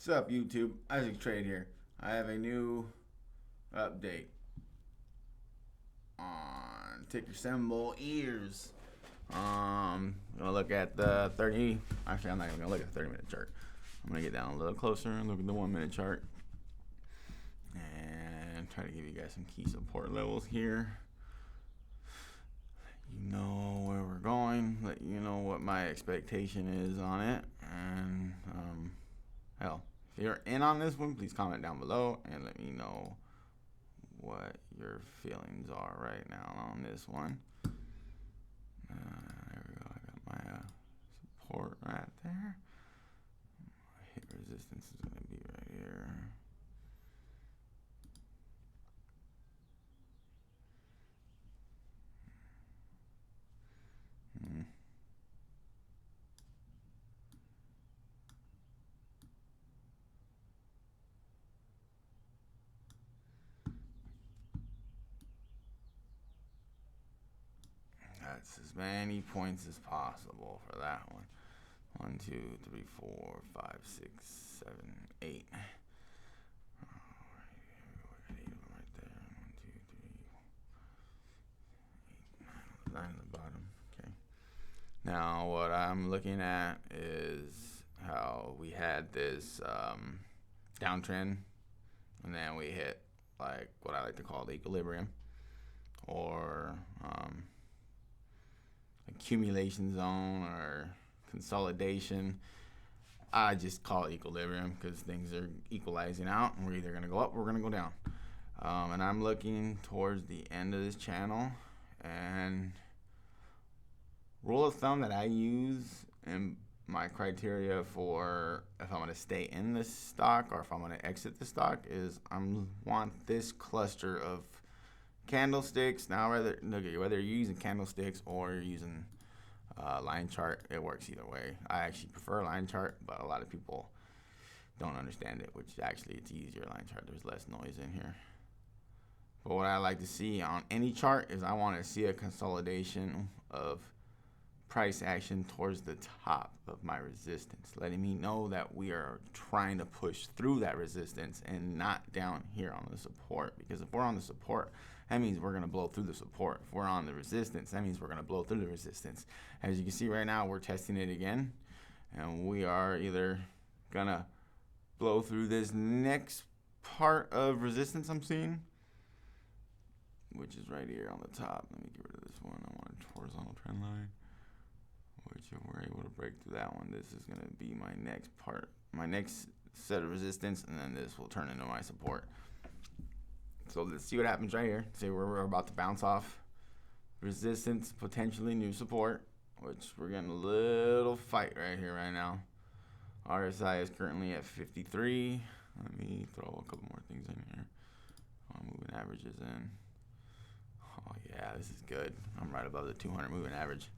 What's up, YouTube? Isaac Trade here. I have a new update on ticker symbol ears. I'm gonna look at the 30. Actually, I'm not even gonna look at the 30-minute chart. I'm gonna get down a little closer and look at the 1-minute chart and try to give you guys some key support levels here. You know where we're going. Let you know what my expectation is on it, and hell, if you're in on this one, please comment down below and let me know what your feelings are right now on this one. There we go. I got my support right there. My hit resistance is going to be right here. That's as many points as possible for that one. 1, 2, 3, 4, 5, 6, 7, 8. Right there. 1, 2, 3, 8, 9 on the bottom. Okay. Now what I'm looking at is how we had this downtrend, and then we hit like what I like to call the equilibrium, or accumulation zone or consolidation. I just call it equilibrium because things are equalizing out, and we're either going to go up or we're going to go down. And I'm looking towards the end of this channel, and rule of thumb that I use in my criteria for if I'm going to stay in this stock or if I'm going to exit the stock is I want this cluster of candlesticks. Now, whether you're using candlesticks or you're using line chart, it works either way. I actually prefer line chart, but a lot of people don't understand it, which actually it's easier line chart. There's less noise in here. But what I like to see on any chart is I want to see a consolidation of price action towards the top of my resistance, letting me know that we are trying to push through that resistance and not down here on the support. Because if we're on the support, that means we're going to blow through the support. If we're on the resistance, that means we're going to blow through the resistance. As you can see right now, we're testing it again, and we are either going to blow through this next part of resistance I'm seeing, which is right here on the top. Let me get rid of this one. I want a horizontal trend line, which if we're able to break through that one, this is going to be my next part, my next set of resistance, and then this will turn into my support. So let's see what happens right here. See where we're about to bounce off resistance, potentially new support, which we're getting a little fight right here right now. RSI is currently at 53. Let me throw a couple more things in here. Moving averages in. Oh yeah, this is good. I'm right above the 200 moving average.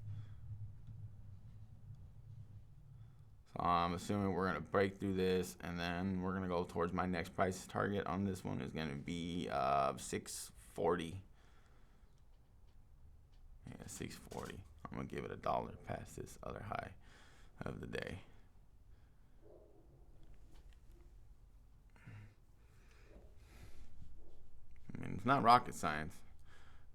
So I'm assuming we're going to break through this, and then we're going to go towards my next price target on this one is going to be 640. Yeah, 640. I'm going to give it $1 past this other high of the day. I mean, it's not rocket science.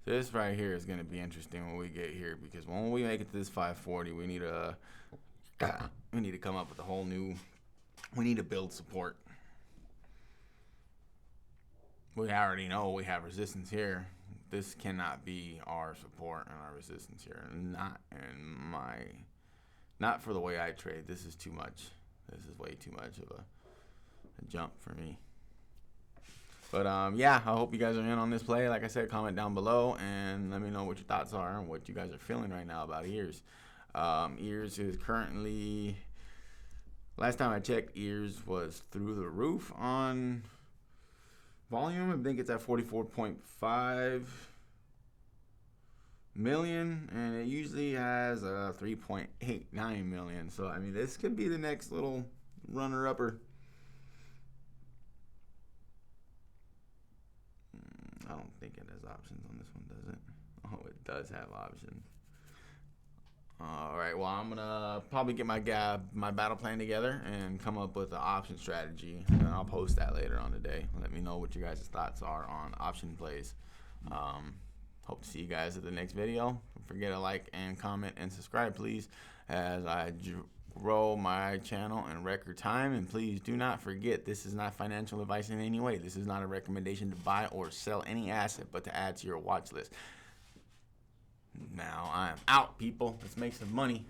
This right here is going to be interesting when we get here, because when we make it to this 540, we need to come up with a whole new, we need to build support. We already know we have resistance here. This cannot be our support and our resistance here. Not for the way I trade. This is too much. This is way too much of a jump for me. But yeah, I hope you guys are in on this play. Like I said, comment down below and let me know what your thoughts are and what you guys are feeling right now about ears. Ears is currently, last time I checked, ears was through the roof on volume. I think it's at 44.5 million, and it usually has 3.89 million. So I mean, this could be the next little runner-upper. I don't think it has options on this one, does it? Oh, it does have options. All right. Well, I'm gonna probably get my battle plan together and come up with an option strategy, and I'll post that later on today. Let me know what your guys' thoughts are on option plays. Hope to see you guys at the next video. Don't forget to like and comment and subscribe, please, as I grow my channel in record time. And please do not forget, this is not financial advice in any way. This is not a recommendation to buy or sell any asset, but to add to your watch list. Now I am out, people. Let's make some money.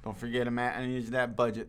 Don't forget to manage that budget.